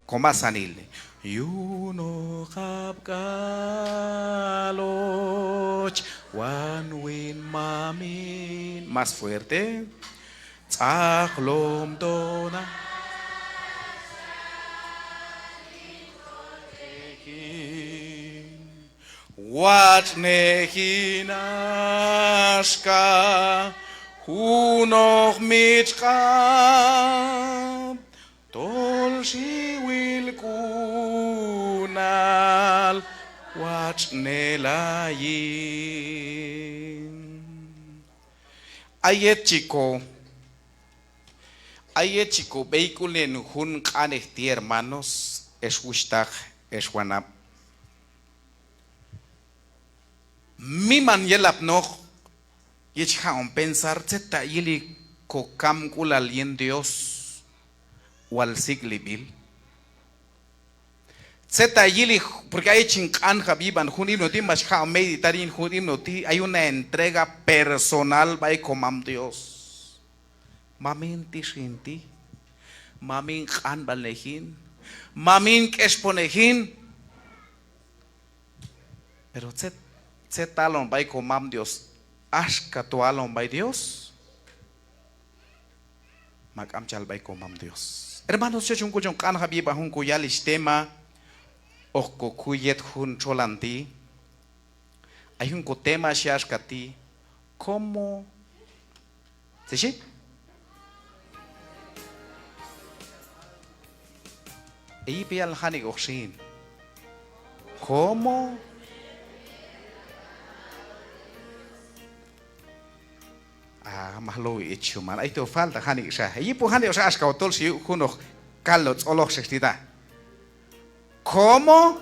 Comasanil. Yuno kapkaloch wan win mamin. Más fuerte. Tzachlom dona. Wat nechinashka hunoch mitchab tol shiwil kunal wat nelayin. Ayet chico vehiculen hun kanehti hermanos es wishtag es wanap. Mi man yelap noch yechhaon pensar zeta yili kokam kulalien Dios wal siglibil zeta yili porque hay chinkan habiban junim noti mashha meditarin junim noti hay una entrega personal by comam Dios mamin tishinti mamin khan balejin mamin kesponehin pero talon by comam Dios ashka tualon by Dios magam chal by comam Dios hermanos yo chunko chon kan habiba hun kuyalish tema okko kuyet hun cholanti hay un tema shashkati como ¿sí? Ahí pial hanig oxin como mahlo hecho man ahí te falta hanig sha ahí po hanig sha ashka otol si uno kalot oloch sextida como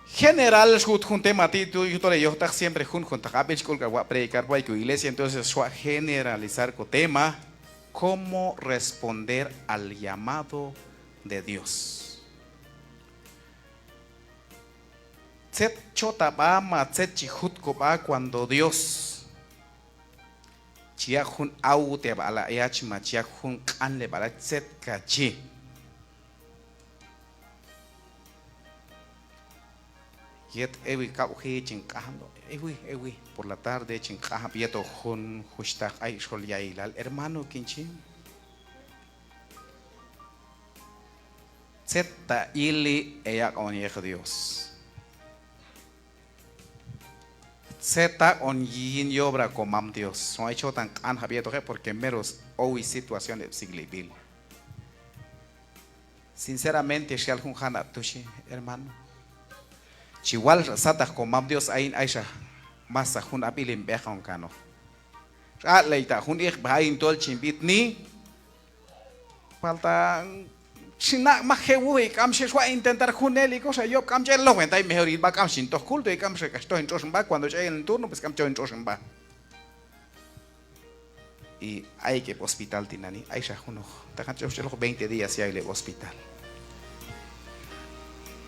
general escut un tema ti tú yo tole yo siempre junta habich colga wa predicar wa iglesia entonces su generalizar co tema cómo responder al llamado de Dios. Tset chota ba ma tset chihut ko ba cuando Dios chia hun au te ba la yach ma chia hun kan le ba la tset kachi yet ewi ka uhi chinkahando ewi por la tarde chinkah bieto hun hushtag ay shol yailal hermano kinchi tset ili eyak on yeh Dios Zeta on yin y obra comam Dios. No ha hecho tan can abierto porque meros hoy situaciones siglibil. Sinceramente, si algún hana tushi, hermano. Chihual sata comam Dios ain aisha masa hun abilin beja un cano. Leita hun ich bain tol chimbit ni falta Sina mahewi kam shwa intentar junel y cosa yo kam che lo cuenta y mejor ir va kam sin tos culto y kam se estoy en Troshenba cuando llegue el turno pues kam en Troshenba y hay que hospital tinani hay ya uno tajan yo 20 días y hay el hospital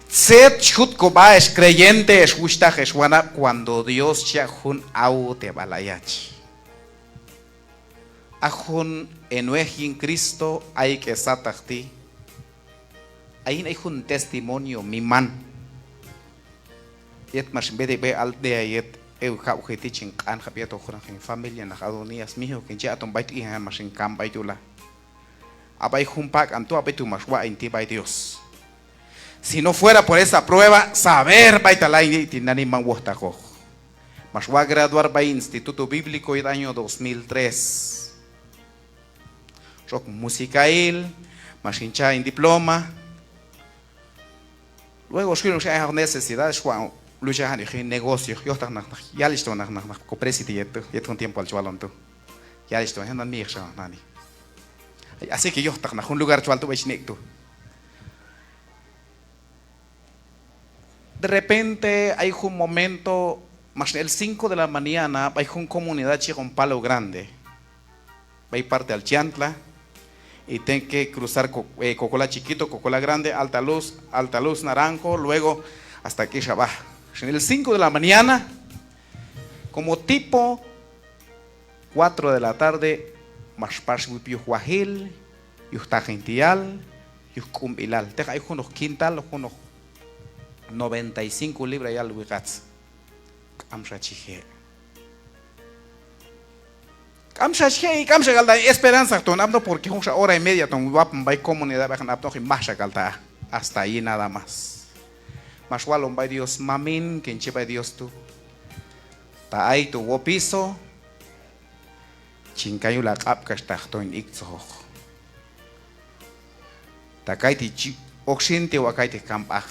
set chut ko ba es creyente es gusta jeswana cuando Dios ya jun au te balayach ajun en Cristo hay que satachti. Ahí hay un testimonio mi man. Yet más bede be aldea yet eu ka ujeti chinkan habieto juran en familia na adonías mijo que ya ton bait hija más en cam baitula. Abay un pack anto abetu más wa en ti by Dios. Si no fuera por esa prueba, saber baitala y tinani man wohtako. Más wa graduar by Instituto Bíblico el año 2003. Rock musicail, más hincha en diploma. Luego si no hay necesidades Juan lucha en negocio yo está ya listo na copresity yet un tiempo al chualón tú ya listo en mi hija nani así que yo está en un lugar chual tú ves tú de repente hay un momento más el 5 de la mañana hay una comunidad chica un palo grande va parte al Chantla y tengo que cruzar Cocola chiquito, Cocola grande, alta luz, naranjo, luego hasta aquí Shabbat. En el 5 de la mañana, como tipo 4 de la tarde, mas pars wipi wahil yuh tajintial yuh kumbilal te hay unos quintal unos 95 libras ya lo wigats amsha chije amsha chije y amsha galda esperanza ton abno porque una hora y media ton wapn bay comunidad bajan abno y más galda hasta ahí nada más mas walon bay Dios mamin quien chepa Dios tú ta ahí tu wopiso chinkayu la kapkas tahtoin ikzoh ta kaiti oxinte wa kaiti kampach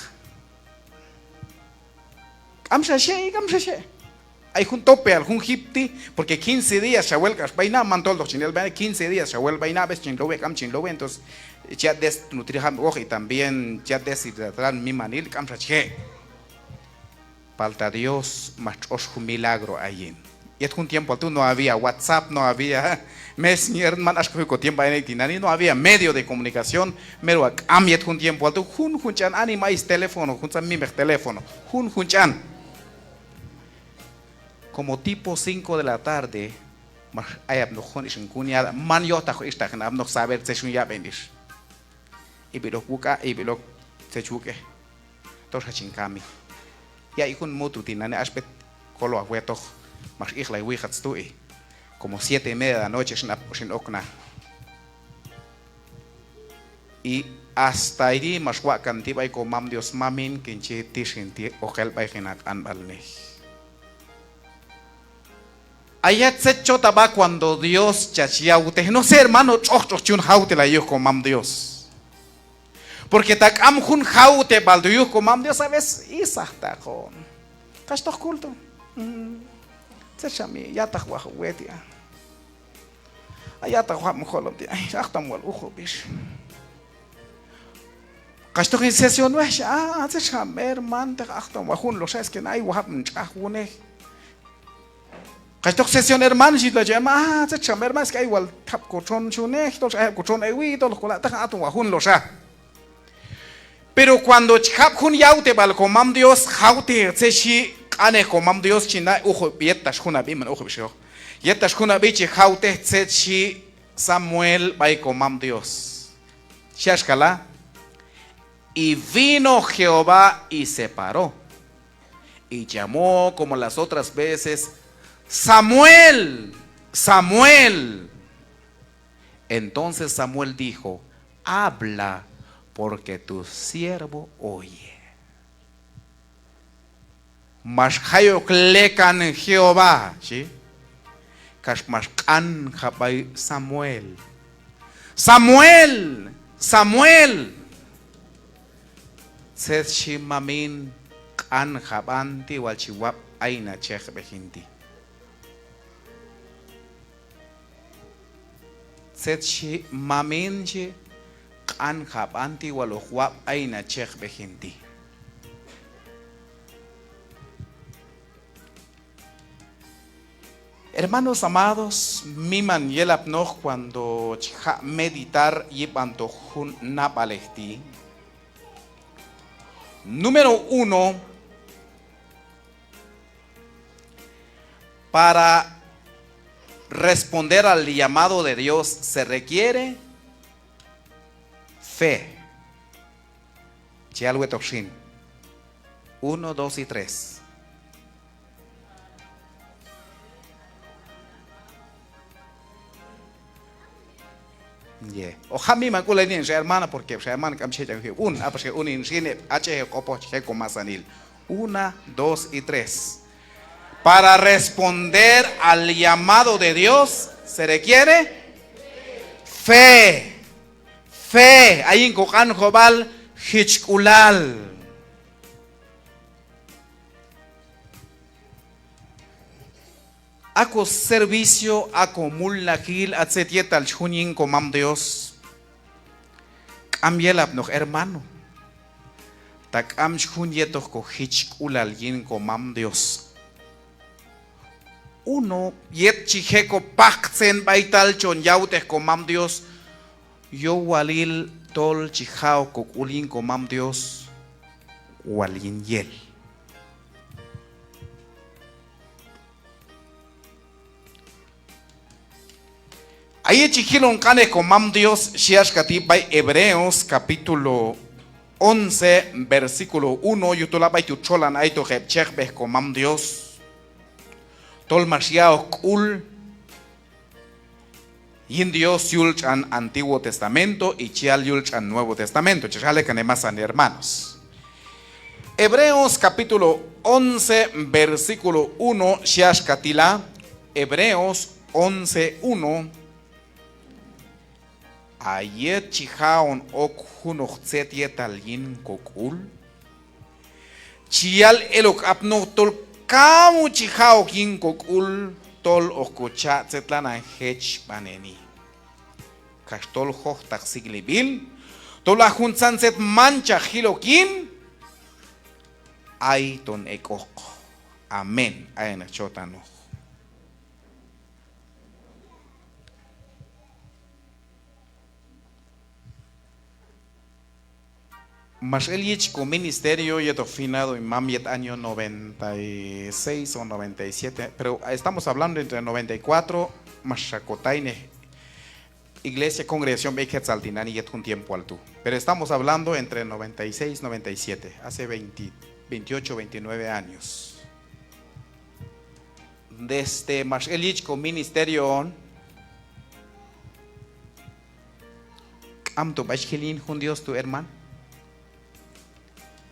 amsha she hay un tope algún hipti porque 15 días se vuelve vaina mantol dos chinel 15 días se vuelve vaina ves chinlowe cam chinlowe entonces ya desnutriham y también ya deshidratar mi manil amsha she falta Dios más un milagro allí. Y es un tiempo tú no había WhatsApp, no había Messenger, man ashko tiempo en no había medio de comunicación, pero cambia un tiempo tú hunchan animais teléfono, hunchan mi teléfono, hunchan. Como tipo 5 de la tarde, más hay abnojon y cuñada, man yo tajo esta que no saber se ya venir. Y bilo buka y bilo se chuque. Todos chinkami. Y hay un mutu tinane aspect colo agueto. Mas la wijats tu como 7:30 de la noche sin okna y hasta ahí mas wakan tiba ko mam Dios mamin kinchi tishinti okel baigenak anbalne ayat se chotaba cuando Dios chachiaute no sé hermano chun haute la yo con mam Dios porque tak am hun haute baldo yo con mam Dios sabes isahta con kasto culto Chami ya ta wa wetia ayata wa mkholom ti ay achtam wal ukho bish kasto in session wa chamer man ta achtam wa hun lo sabes que nay wa mchahune kasto session hermano si la llama chamer más que igual tap cochon chune to cochon ewi to lo ta atum wa hun lo sa pero cuando chap hun yaute bal komam Dios haute se ane komam Dios china ujo bietas juna biman ujo bisho yetas juna bichi haute tsechi Samuel bai komam Dios shashkala y vino Jehová y se paró y llamó como las otras veces Samuel Samuel entonces Samuel dijo habla porque tu siervo oye mas hayo klekan Jehová, ¿sí? Kash mas kan habay Samuel. Samuel, Samuel. Seth shimamin kan habanti wal chiwap aina chech behinti. Seth shimamin kan habanti wal huwap aina chech behinti. Hermanos amados, miman yelap noch cuando meditar yipanto hun napalesti. Número 1, para responder al llamado de Dios se requiere fe. Chialwe tokshin. 1, 2 y 3. Ojalá mi macula ni hermana porque hermana camche un aparte un insine h copo checo masanil 1, 2 y 3 para responder al llamado de Dios se requiere fe fe hay en cocan jobal hichkulal ako servicio ako mulakil at setietal chunin komam Dios ambielap noch hermano tak am chunyetos ko hichkulal yin komam Dios uno yet chiheko paksen baital chon yautes komam Dios yo walil tol chihao ko kulin komam Dios walin yel Ahí chihilon kane comam Dios, shiash katibay Hebreos capítulo 11, versículo 1, yutulabay tucholan aito jebchekbeh comam Dios. Tol mashiao kul. Yin Dios yulchan Antiguo Testamento y chial yulchan Nuevo Testamento. Chale canemasan hermanos. Hebreos capítulo 11, versículo 1, shiash katila. Hebreos 11, 1. Ayet chihaon ok hunoch zet yetal yin kokul. Chial elok apno tol kamu chihao yin kokul tol okocha zetlana hech baneni. Kastol hoch taxiglibil. Tol ahunzan zet mancha hilokin. Ay ton ekok. Amen. Ayen chotano. Mas el con ministerio y finado en Mamiet año 96 o 97, pero estamos hablando entre 94, Mashakotaine, Iglesia Congregación Beiket Saltinani y un tiempo alto. Pero estamos hablando entre 96 y 97, hace 28, 29 años. Desde Mas el con ministerio, Amto Bashkelin, un Dios tu hermano.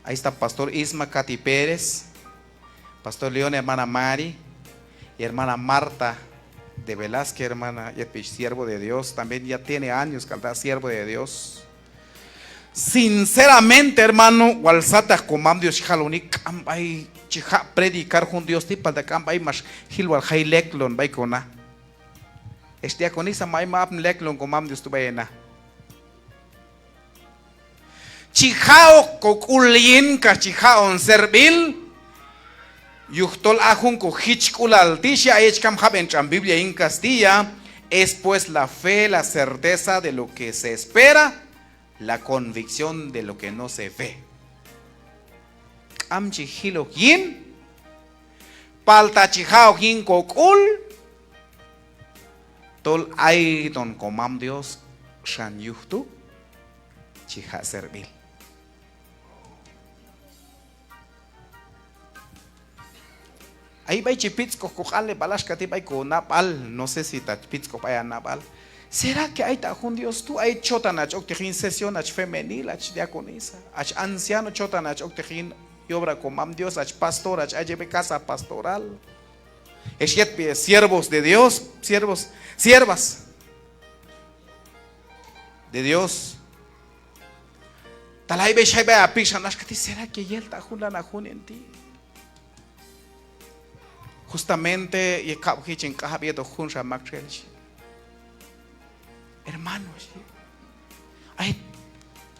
Ahí está Pastor Isma Cati Pérez, Pastor León, hermana Mari, y hermana Marta de Velázquez, hermana Yetpich, siervo de Dios. También ya tiene años que está siervo de Dios. Sinceramente, hermano, Walsata comam Dios Jalonik, ambay chiha predicar con Dios tipal de cambay mas hilwal hay leklon bay kona. Este con esa may map leklon comam Dios tu bayena. Chihao kokulin ka chihao servil yuhtol ajun ko hichkulal tisha echkam haben en Biblia en Castilla es pues la fe, la certeza de lo que se espera, la convicción de lo que no se ve. Am chihilo yin palta chihao yin kokul tol ay don comam Dios shan yuhtu chiha servil. Ahí va chipitsko cojale balas katibay con napal, no sé si tachpitsko vaya napal. ¿Será que hay tajun Dios tú hay chotanach octejin sesión ach femenil ach diaconisa, ach anciano chotanach octejin y obra con mam Dios ach pastor ach ayebe casa pastoral? Eshet siervos de Dios, siervas de Dios. Talay be shaibe apishanash kati será que yel tajun la najun en ti. Justamente, hermanos,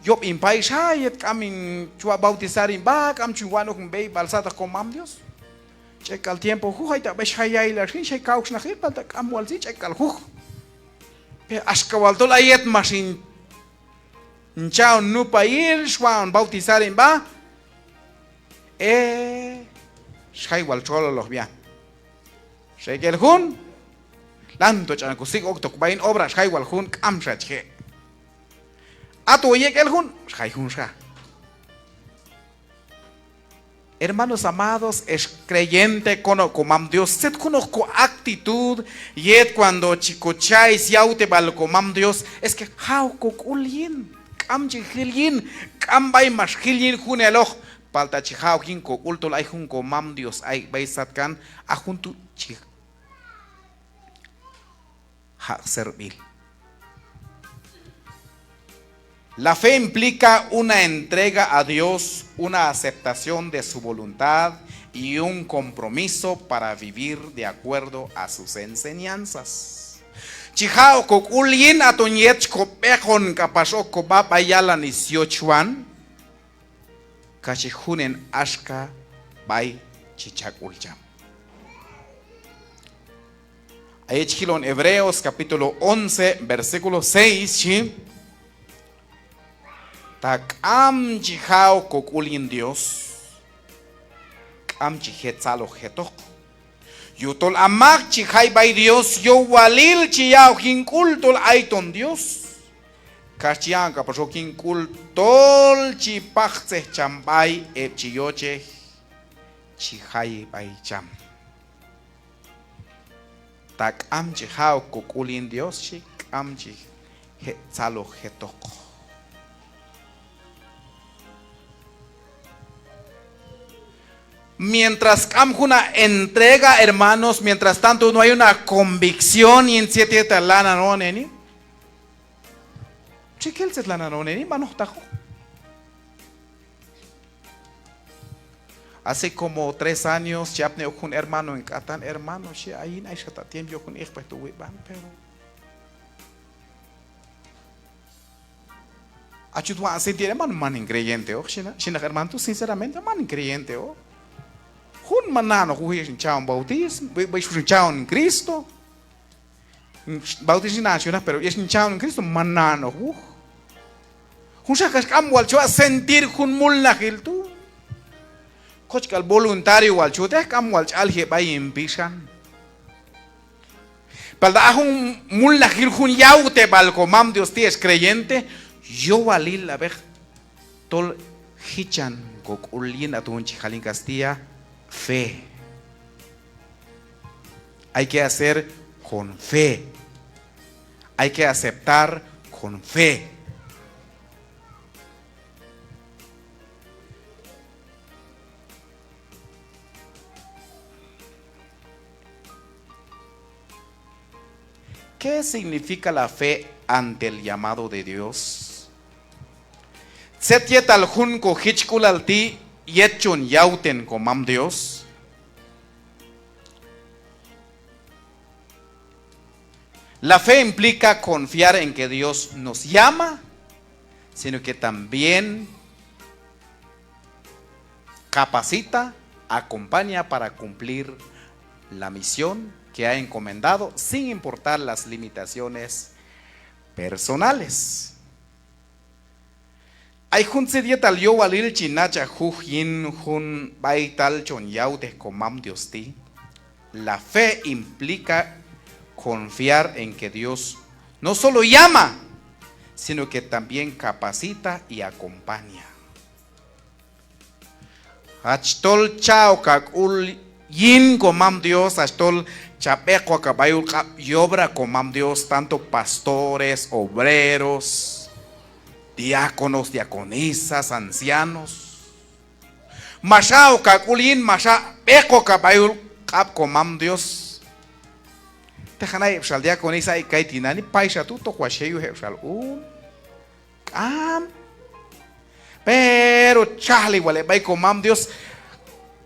yo en país hay camin chua bautizar en ba cam chuano con bay balsata con mam Dios. Checa el tiempo, juja ta beshaya y la gente caux na hit para cam walzi checa el juj. Ashkawalto la yet masin chao no pair chuan bautizar en ba. Shai wal cholo los bien. Shekel hun lanto chan kusik oktok bain obras hay wal hun kamsha che ato yekel hun hay hun sha. Hermanos amados, es creyente comam Dios, set conozco actitud yet cuando chicochais yaute bal comam Dios es que how kokulin kam chihilin kam bay mashilin hun eloh palta chihau kin kokul tol ay hun comam Dios ay bay satkan a juntu chih servil. La fe implica una entrega a Dios, una aceptación de su voluntad y un compromiso para vivir de acuerdo a sus enseñanzas. Chihao kokulin atonyet kopehon kapasok kobabayala 18 kachihunen ashka bay chichakulcham. En Hebreos capítulo 11, versículo 6, takam chihao kokulin Dios, kam chihetzalo jetok, Yutol amak chihai bay Dios, yo walil chiyao hinkul aiton Dios. Kachianka por hinkul tol chipachse chambay chiyoche chihai bay cham. Tak am chihao kukulin Dios chik am chih he salo hetoko. Mientras hay una entrega, hermanos, mientras tanto no hay una convicción y en siete talana no neni. Chiquel se talana no neni, mano tajo. Hace como 3 años ya tenía un hermano en Catán, hermano, si ahí no hay hasta tiempo con hijo pues tuve van, pero ayudo a sentir hermano man increyente, oh, si no hermano tú sinceramente man increyente, oh. Hun manano huye hinchao en bautismo, voy hinchao en Cristo. Bautismo nacional, pero es hinchao en Cristo manano. Hun sacas cam walcho a sentir hun mulna giltu. Coach al voluntario walcho te cam walch al he bay impisan. Para hun mulna gil hun yaute balco mam Dios ti es creyente, yo walil la vej tol hichan gok ulin atun chijalin Castilla. Fe. Hay que hacer con fe. Hay que aceptar con fe. ¿Qué significa la fe ante el llamado de Dios? Setietal junko hichkulalti yechun yauten comam Dios. La fe implica confiar en que Dios nos llama, sino que también capacita, acompaña para cumplir la misión que ha encomendado, sin importar las limitaciones personales. Ay hun se dietal yo walil chinacha yin hun baital chon yaute comam Dios ti. La fe implica confiar en que Dios no solo llama, sino que también capacita y acompaña. Achtol chao kakul yin comam Dios, achtol chapeco kabayul y obra comam Dios, tanto pastores, obreros, diáconos, diaconisas, ancianos. Mashao kakulin, masha eko kabayul kap comam Dios. Tejanay shal diaconisa y kaitinani paisa tu to kwasheyu shal kam. Pero chale igual bay comam Dios.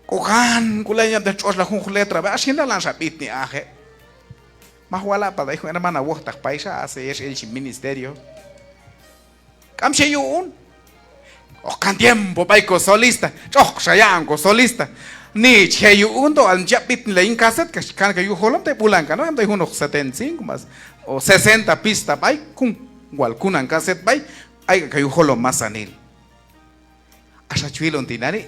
Kohan kulanya de chos la jun letra, ba así la lanza pitni aje. Mahwala para hijo hermana wota paisa hace es el ministerio. Kam sheyun. O kan tiempo baiko solista. Chok shayango solista. Ni cheyun to al japit la in cassette que kan que yo holom te pulanca, no hay unos 75 más o 60 pista bay kun walkunan cassette bay hay que yo holom más anil. Asa chuilon tinani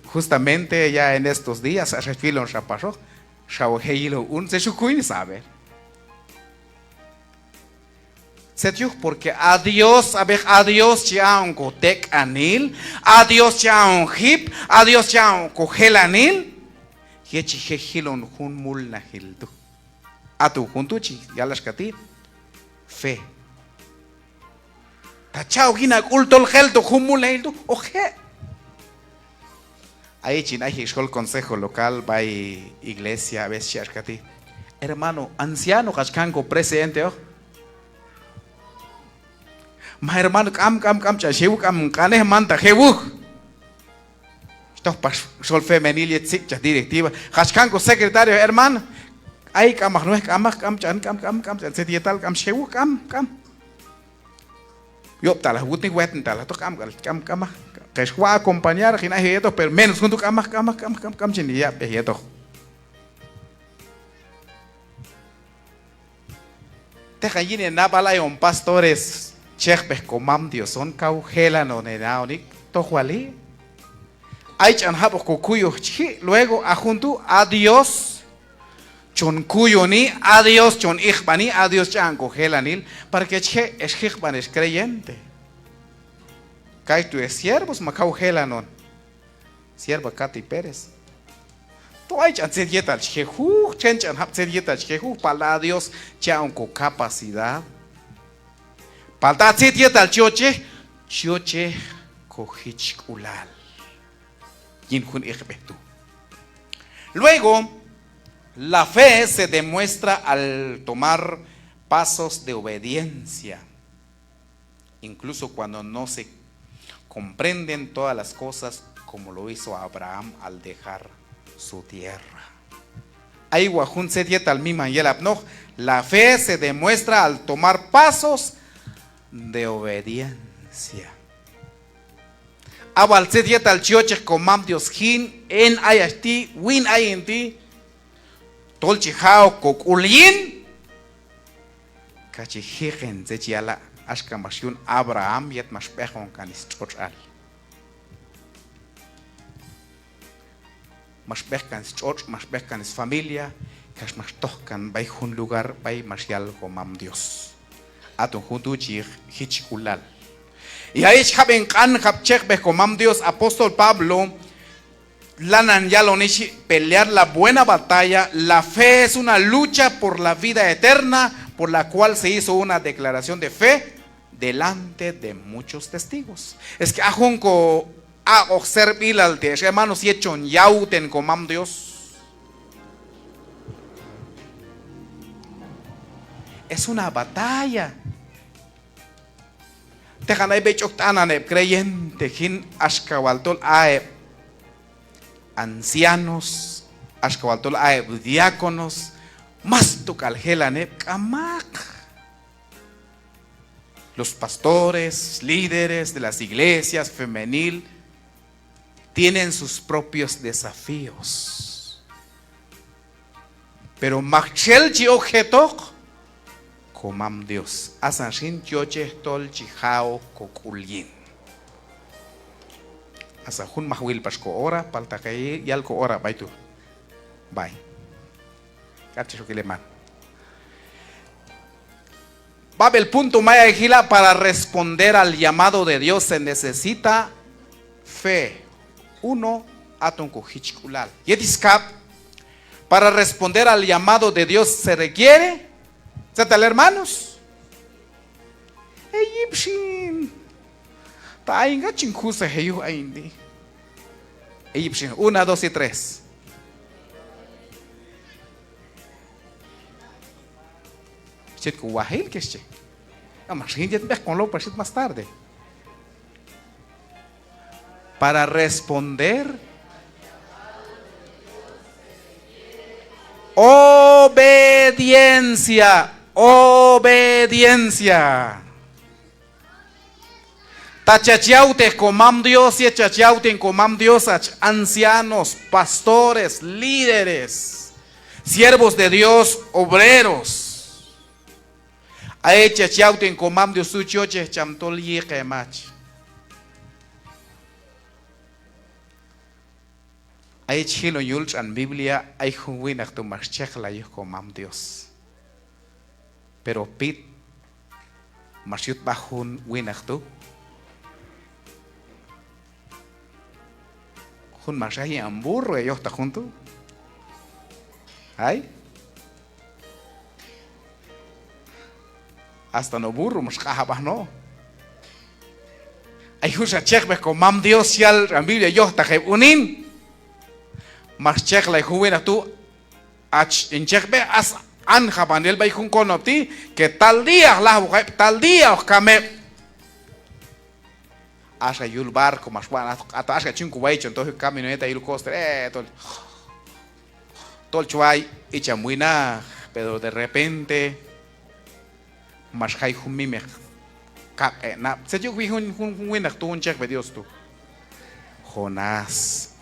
justamente ya en estos días asa chuilon rapasho. Shao heilo un se shukuin sabe. Porque a Dios ya un kotek anil, a Dios ya un hip, a Dios ya un kogel anil, yechi hejilon hun mulna hildu. A tu juntuchi, ya las katir, fe. Tachao gina kultol heldo hun mulna hildu, oje. Ahí chinahi el consejo local, by iglesia, ves shashkati. Hermano, anciano, kashkanko presidente, oh. Ma hermano kam chachewu kam kaneh manta jewu. Esto pas sol femenil y chicha directiva. Hashkanko secretario hermano. Ay kam no es kam se dietal kam chewu kam. Yo tala wutin wetin tala to kam que es va a acompañar a esto pero menos junto kam chinia esto. Te jayine nabala y pastores Chekpes comam Dios son caujela no nenaonik tohuali. Hay chanjabos cucuyo chi luego adjunto a Dios chon cuyo ni a Dios, chon ichbani a Dios chan cogelanil, para que es ichban es creyente. Kai tu es siervos macau gelanon, sierva Katy Pérez. Tu hay chan ser yeta cheju, chan hap ser yeta cheju, para Dios chan con capacidad. Para ser yeta choche cojichkulal. Yin hun ichbetu. Luego, la fe se demuestra al tomar pasos de obediencia, incluso cuando no se comprenden todas las cosas, como lo hizo Abraham al dejar su tierra. La fe se demuestra al tomar pasos de obediencia. Abal se dieta al chioche comam Dios hin en ayasti win ayenti tolchihao kokulin kachihigen zechiala ashkamashun Abraham yet mashpehon kanis chochal mashpeh kanis choch mashpeh kanis familia kash mashtohkan bay un lugar bay mashial comam Dios atun juntu chih hichikulal. Y ahí chaben kan chek be comam Dios apóstol Pablo lanan ya lo nishi pelear la buena batalla. La fe es una lucha por la vida eterna, por la cual se hizo una declaración de fe delante de muchos testigos. Es que ajunco a observar al te hermanos y hechon yauten comam Dios. Es una batalla. Tejanay bechok tanane creyente hin ashkawaltol ae ancianos ashkawaltol ae diáconos más tukalhelane kamak. Los pastores, líderes de las iglesias femenil tienen sus propios desafíos. Pero machel chi objetok comam Dios. Asanshin choche tol chihao kokulyin. Asahun mahwil pasko ora paltakay yalko ora baitu. Bye. Cacho que le man. Babel punto maya gila para responder al llamado de Dios se necesita fe. Uno aton kohichkulal. Yetiskap para responder al llamado de Dios se requiere tal hermanos. Egyptian. Ta inga chinkusa heyu aindi. Egyptian 1, 2 y 3. Chit ku wahil kesche. Amas hinjet bek con lo pasit más tarde. Para responder obediencia. Obediencia. Tachachiaute comam Dios y chachiauten comam Dios ancianos, pastores, líderes, siervos de Dios, obreros. Ae chachiauten comam Dios su choche chamtol yekemach. Ae chino yulch an Biblia ay hunwinak tu maschechla yuk comam Dios. Pero pit masyut bahun winak tu hun masyahi amburro ellos ta junto ay hasta no burro mascahabas no ay husa chekbe comam Dios yal en Biblia ellos ta unin mas chekla huwinak tu ach en chekbe as Anja panel bay jun konopti que tal día tal día os kame asha yul barco mas buena hasta asha chinku baicho entonces camino eta yul coste tol chuay y chamuina pero de repente mas hay jun mime na se yo jun wina tu un check de Dios tu Jonás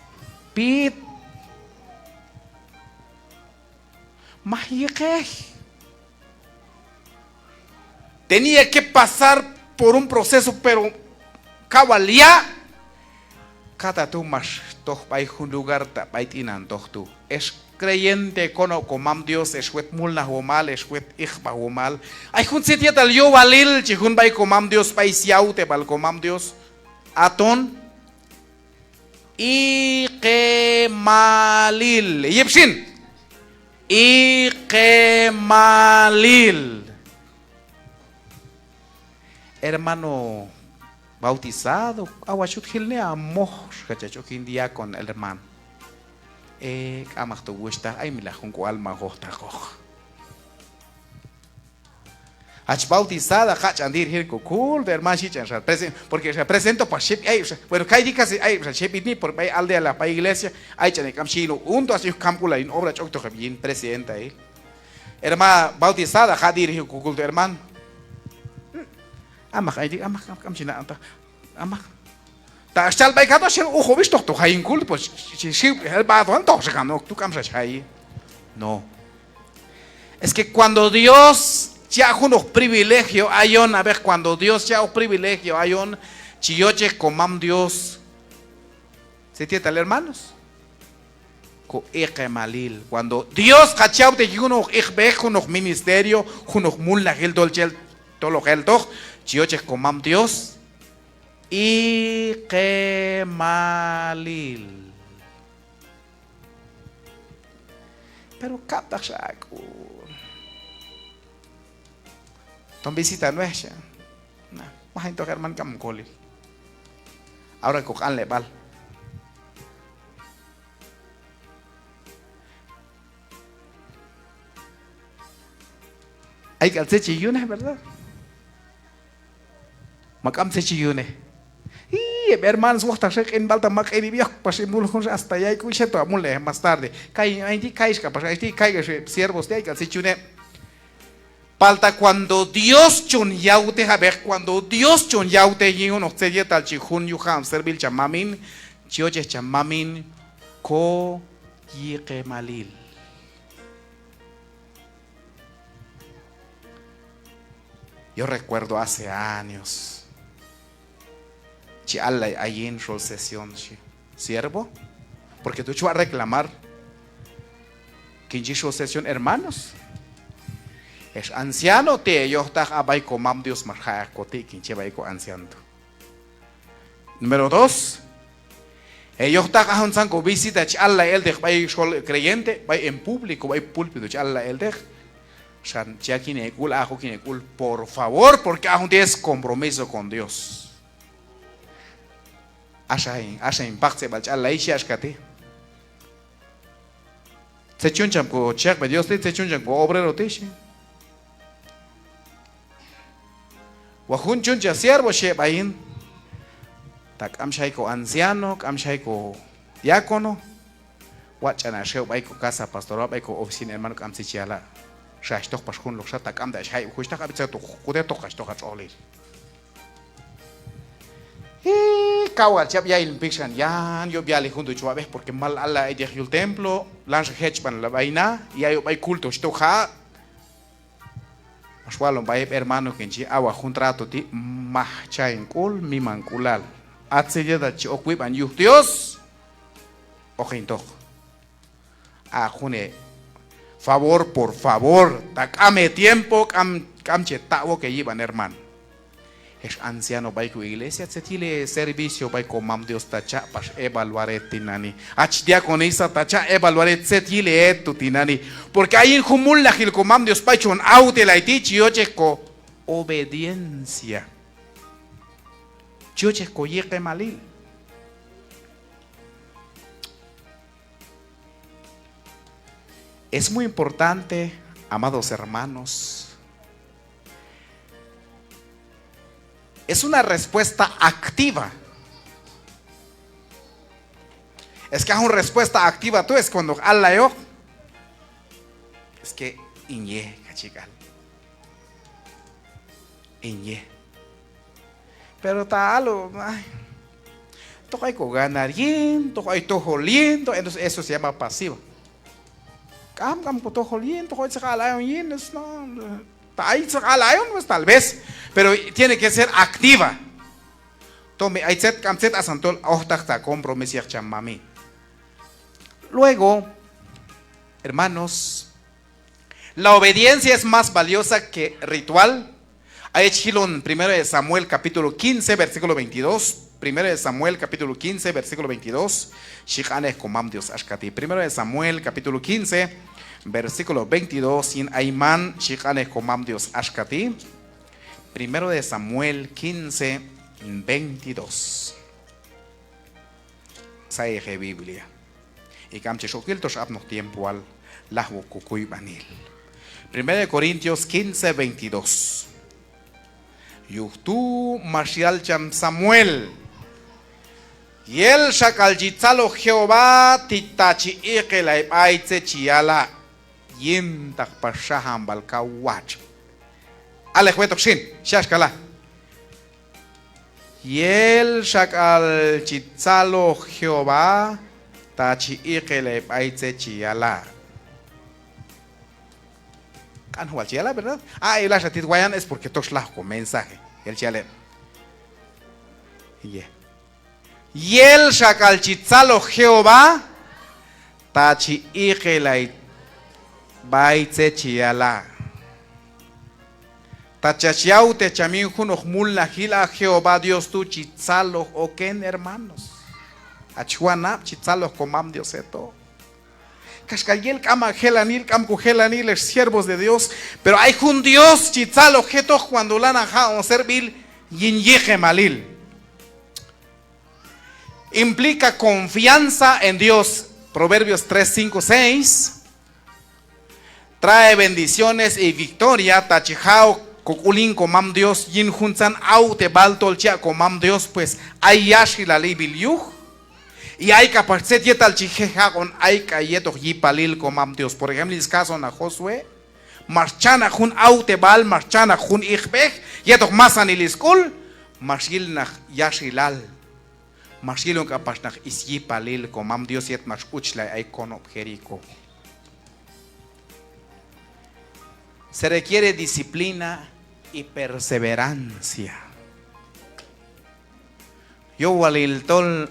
pit tenía que pasar por un proceso, pero cabalía cada tu más toh bay un lugar ta bay tinan toh tú. Es creyente cono comam Dios es wet mulna homal es wet ichba homal. Ay hun sitia tal yo valil chi hun bay comam Dios bay siaute bal comam Dios. Aton Iqemalil. Yipshin. Iqemalil. Hermano bautizado, awachut hilne amor, cachacho hindia con el hermano. Amach tu gusta, ay mila junco alma gosta goj. Hach bautizada, hach andir hirko cool, de hermano chichan, porque se presento para ship, bueno, kai dicas, ship ni por bay aldea la pa iglesia, ay chane camchino, undo así campula en obra chocto bien presidenta ahí. Hermana bautizada, hadir hirko cool de hermano. Amach ay amach camchina anta, amach. Ta chal bay kato shir ojo visto to hain cool, pues si el bato anto se ganó, tú camsa chay. No. Es que cuando Dios ya unos privilegios hay a ver cuando Dios ya un privilegio hay chioche comam Dios se tiene hermanos co malil cuando Dios cachau de unos unos ministerio unos mulla gel dolchel todo lo gel doch chioche comam Dios malil pero capta saco Tom visita nuestra. No, más gente que hermano camcoli. Ahora cojan leval. Hay que hacer chillones, ¿verdad? Macam se chillones. Y hermanos, vos estás en balta mac en viaje, pues en mulhos hasta allá y cucheto a mule más tarde. Cae, ahí caes, capaz, ahí caiga siervos de ahí que hacer chillones. Falta cuando Dios chun yaute, a ver, cuando Dios chun yaute, y uno se dieta al chihun yuham, servil chamamin, chioche chamamin, ko yiqemalil. Yo recuerdo hace años, chi alla ahí en su sesión, siervo, porque tú vas a reclamar que en su sesión, hermanos. Es anciano te yo está abay comam Dios marja coti quinche bay co anciano. Número 2. Ellos está a sanco visita alla el de bay creyente bay en público bay púlpito alla el de san ya quien kul ajo quien kul por favor porque aún tienes compromiso con Dios. Asha impacte bal alla isha ashkati. Se chuncham ko check Dios te chuncham ko obrero tishi. Wahun chuncha siervo shebain tak amshaiko anciano amshaiko diácono wachana sheu baiko casa pastoral baiko oficina hermano amsichiala shashtok pashun loksha tak amda shay hushtak abitsato kude tokashtok atsolir y kawal chap ya il pichan ya yo viale junto chuabe porque mal alla el templo lange hechban la vaina y ayo bay culto shtoja Aswalon bay hermano kenchi awa juntrato ti mahchain kul mi mankulal atseye da chi okwib an yu Dios ojinto a june favor por favor takame tiempo camche tawo que llevan hermano es anciano bay ku iglesia tsetile servicio bay comam Dios tacha pas evaluare tinani ach diaconisa tacha evaluare tsetile etu tinani porque hay en jumul la gil comam Dios pachon aute la iti chiocheco obediencia chiocheco yeque malil es muy importante amados hermanos. Es una respuesta activa. Es que es una respuesta activa. Tú es cuando Allah yo. Es que inye, cachical. Inye. Pero tal, toca hay que ganar bien, toca hay todo lindo. Entonces eso se llama pasivo. Cam todo lindo, toca hay que ganar bien, no. Tal vez, pero tiene que ser activa. Tome, hay set camset asantol, ohtakta compromiso chamami. Luego, hermanos, la obediencia es más valiosa que ritual. Hay chilón, 1 Samuel capítulo 15, versículo 22. 1 Samuel capítulo 15, versículo 22. 1 Samuel capítulo 15, versículo 22. Sin Aimán, Dios ashkati. 1 Samuel 15, 22. Saeje Biblia. Y camche shokil tosh abno tiempo al lahwo kukuy banil. 1 Corintios 15, 22. Yuhtu Marcial Cham Samuel. Y el shakal jitzalo Jehová titachi ikelay aitse chiala. Yintak pashahan balkawach. Ale juetok shin, shashkala. Y el shakal jitzalo Jehová tachi ikelay aitse chiala. Kan chiala, ¿verdad? Ah, y la shatit guayan es porque toshlah con mensaje. El chiale. Y el shakal chitzalo Jehová tachi ikelay baitse chiala. Tachachiau te chamin junoj mulla gila Jehová Dios tu chitzalo o ken hermanos. Achuanap chitzalo comam Dios eto. Cascayel cama gelanil cam cugelanil es siervos de Dios, pero hay un Dios chitzalo jeto cuando la naja o servil yinyeje malil. Implica confianza en Dios. Proverbios 3, 5, 6. Trae bendiciones y victoria. Tachijao Kokulin comam Dios yin junzan au te baltolcha comam Dios, pues hay yashi la ley bilyuj. Y hay capacidad yetal chijeja con hay cayeto yipalil comam Dios. Por ejemplo, en el caso de Josué, marchana jun autebal, marchana jun ichbej, yetok masan iliskul, marshil nach yashilal, marshil un capaz nach isyipalil comam Dios yet mach uchla hay conop jerico. Se requiere disciplina y perseverancia. Yo walil tol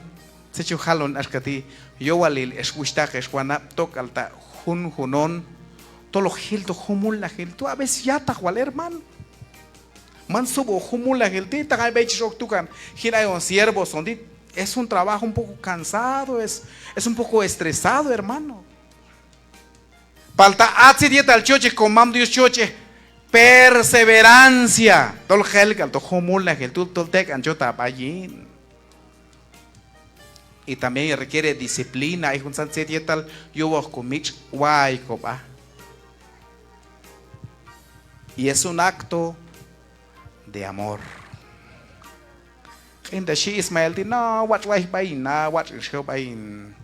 Sechu halon ashkati yo walil escuchta que escuana tokalta junon tolo gilto humul la gilto a veces ya ta wal hermano man subo humul la gilti ta hay bech tukan gira un siervo sondi es un trabajo un poco cansado, es un poco estresado, hermano. Palta atsi dieta al choche comam Dios choche perseverancia tol helgal to humul la gilto tol tek anchota bayin. Y también requiere disciplina. Hay un sunset y tal. Yo voy con Mitch Waikoba. Y es un acto de amor. Gente, she Ismael di no, what way by na, what is help by in.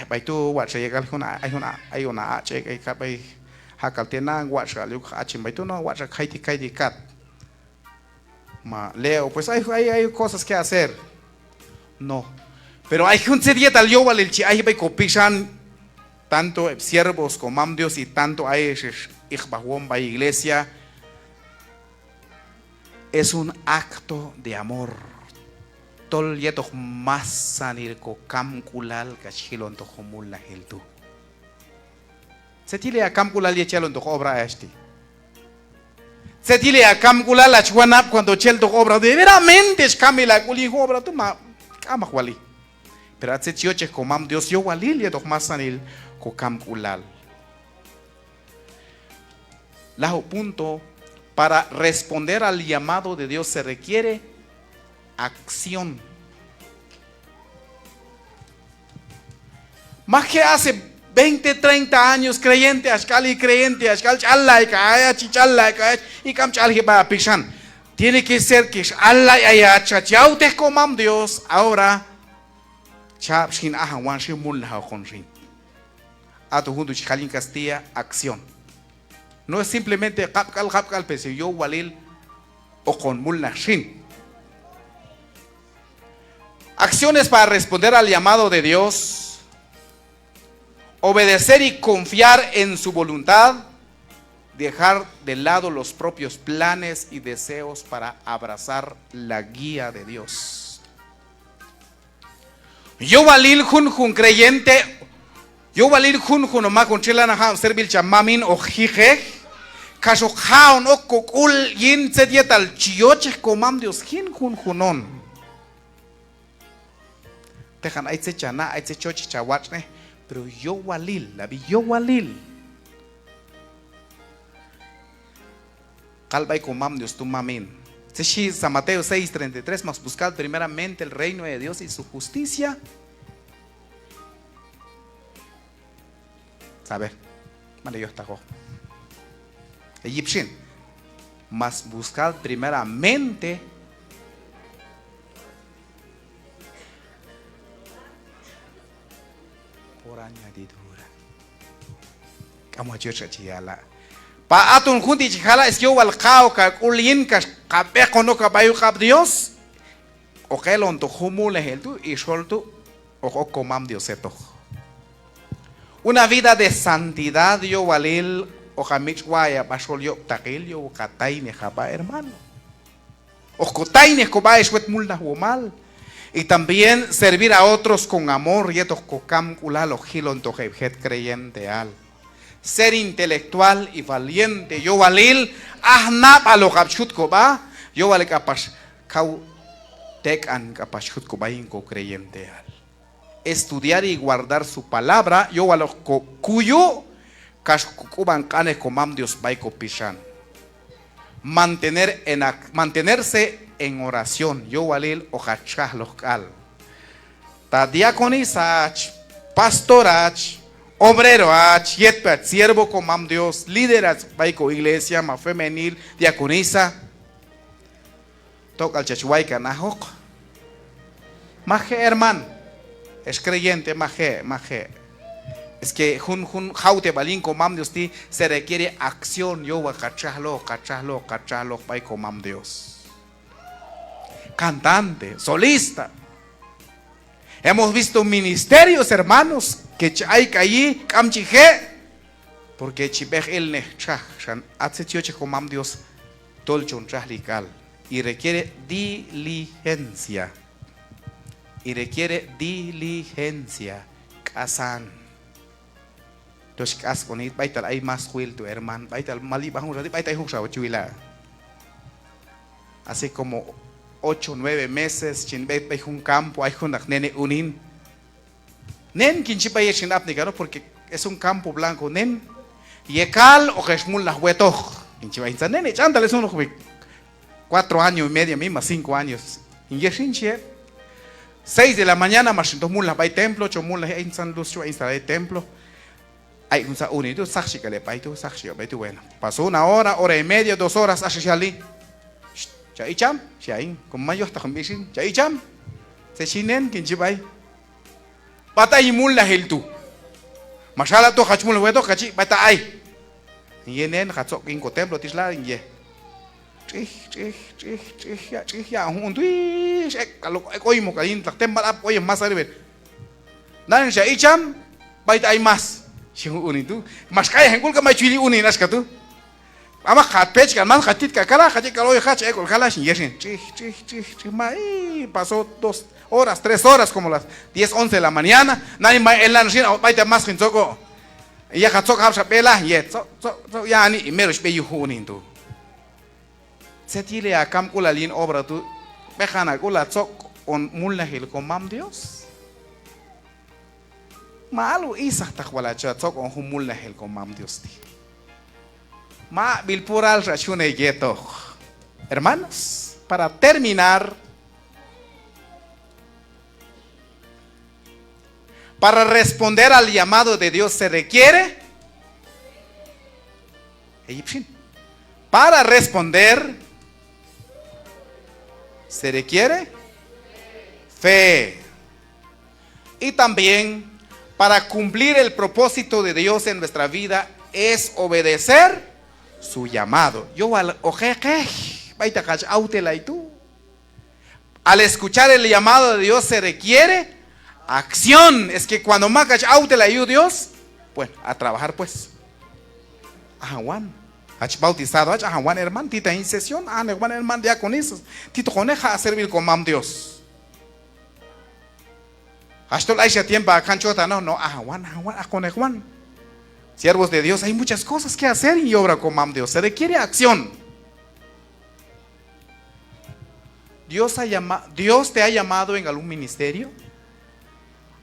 By two, what say hay una check, hay by Hakaltena, what shall you catch by two, no, what a kaiti cat. Ma Leo, pues hay cosas que hacer. No. Pero hay un serie tal yo vale el chi hay copisan tanto siervos como Dios y tanto hay bei iglesia. Es un acto de amor. Tol yeto más sanir ko kamkulal kachilon to homul la heltu. Se tile a kamkulal y chelon to obra este. Se tile a kamkulal la chuanap cuando chel to obra de veramente es camila kuli obra tu ma kama wali. Pero hace chioche comam Dios yo walil y más sanil kokam kulal. Lajo punto, para responder al llamado de Dios se requiere acción. Más que hace 20, 30 años creyente, ashkali creyente, ashkal chalai kaya chichalai kaya y kam chalhi para pishan. Tiene que ser que Allah haya chachaute comam Dios ahora. Chap shin ahan wan shin mul ha khonrin. Ato junto chichalin Castilla, acción. No es simplemente kapkal pese yo walil o con mul shin. Acciones para responder al llamado de Dios, obedecer y confiar en su voluntad, dejar de lado los propios planes y deseos para abrazar la guía de Dios. Yo valil jun creyente. Yo valil jun nomás con chela na servil chamamin o jije. Caso jaun o kokul yin se dietal chioche comam Dios jin junon. Tejan ahí se chana, ahí se choche chawachne. Pero yo valil, la vi yo valil. Calva y comam Dios tu mamin. San Mateo 6:33, mas buscad primeramente el reino de Dios y su justicia. Saber, vale, yo estago. Egipcian, mas buscad primeramente por añadidura. Como yo chachiyala. Pa atun junti chijala es yo wal kao ka ulin ka kape kono ka bayu kap Dios. O que lo onto humule heltu y soltu o comam Dioseto. Una vida de santidad yo walil o jamich guaya basol yo takil yo kataine jaba hermano. O kotaine koba eswet mulna humal. Y también servir a otros con amor y estos kokam kulalo gilon to het creyente al. Ser intelectual y valiente. Yo valil ahnap a lo kapchut koba. Yo vale kapas kau tek an kapachut koba inko creyente al. Estudiar y guardar su palabra. Yo vale cuyo kaskukuban kane komam Dios baiko pishan. Mantenerse en oración. Yo valil ojachah local. Ta diaconisach, pastorach, obrero ach, yetpet, siervo comam Dios, líderes baiko iglesia, ma femenil, diaconisa. Toca al chachuaica nahok. Maje hermano, es creyente, maje. Es que jun jaute balín comam Dios ti se requiere acción. Yo va cachalo, baiko comam Dios. Cantante, solista. Hemos visto ministerios, hermanos, que hay allí, camchije, porque chibej el nechach, shan atsetioche comam Dios, tolchon chahlikal, y requiere diligencia. Casan. Entonces, cas con it, baital hay más huil tu hermano, baital mali bajun, baital husao chuila. Así como 8 o 9 meses, chinbet hay un campo, hay un nene unin. Nen quinchipa y chinapnicaro porque es un campo blanco, nen. Yekal o jesmul la hueto. Quinchipa insa nene, chándale son 4 años y medio, misma 5 años. Y yeshinche 6 de la mañana, más 2 mulas hay templo, 8 mulas hay san luz, hay templo. Hay un sa unido, saxi que le paito, saxi, betu bueno. Pasó 1 hora, hora y media, 2 horas, así allí. Chai cham, chai, como mayo hasta con bisin, chai cham. Se chinen, quien chibay. Bata y mulla hiltu. Masala to hachmul weto, kachi, bata ay. Yenen, hatzok in templo, tisla, in ye. Ya, un tui, lo oímos, caín, la temba, oye, más arriba. Dan chai cham, baita hay más. Unitu, mas kaya hengkul ka machili uni nas katu. Ama khat pech kan man khatit ka kala khati kalo khat ekol kala sin yesin. Mai pasó 2 horas, 3 horas como las 10, 11 de la mañana. Nani mai elan sin baita mas kin zoko. Ya khatsok hab sapela yet. So ya ni meros be yuhunintu. Setile akam kulalin obra tu. Bejana kula tsok on mulnahil komam Dios. Malu isah takwala chatok on humul nahel komam Dios ti. Ma bilpural rachune yeto. Hermanos, para terminar, para responder al llamado de Dios se requiere para responder se requiere fe. Y también para cumplir el propósito de Dios en nuestra vida es obedecer su llamado. Al escuchar el llamado de Dios se requiere acción. Es que cuando macach aute la Dios, bueno, a trabajar pues. Ajawan, hach bautizado, hach ajawan hermano, tita en sesión, ajawan hermano diaconisas, tito coneja a servir con mam Dios. Hasta la Aisha tiempo a canchota, no, Juan. Siervos de Dios, hay muchas cosas que hacer y obra con mam Dios. Se requiere acción. Dios te ha llamado en algún ministerio.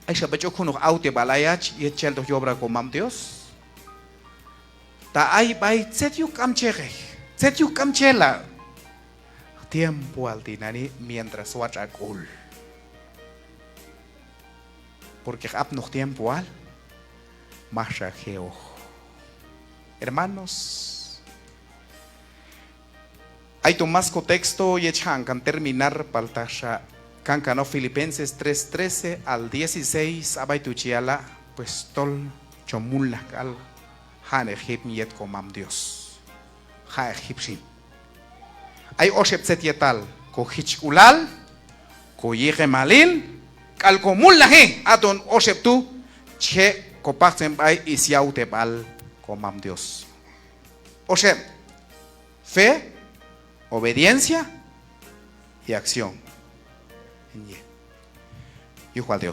Aisha becho kuno aute balayach y echando y obra con mam Dios. Ta ay bay setiu kamchela. Tiempo al dinari mientras wacha cool. Porque hab noch tiempo al masajeo. Hermanos, hay tu más contexto y echan can terminar paltasha cancano Filipenses 3:13 al 16 abay tu chiala pues tol chomula cal han egip miet komam Dios ha egipsin hay oshep setietal ko hichulal ko yege malil cal comula he aton oshep tu che kopaksen bay isiaute bal komam Dios. Oshep fe, obediencia y acción. Hijo a Dios.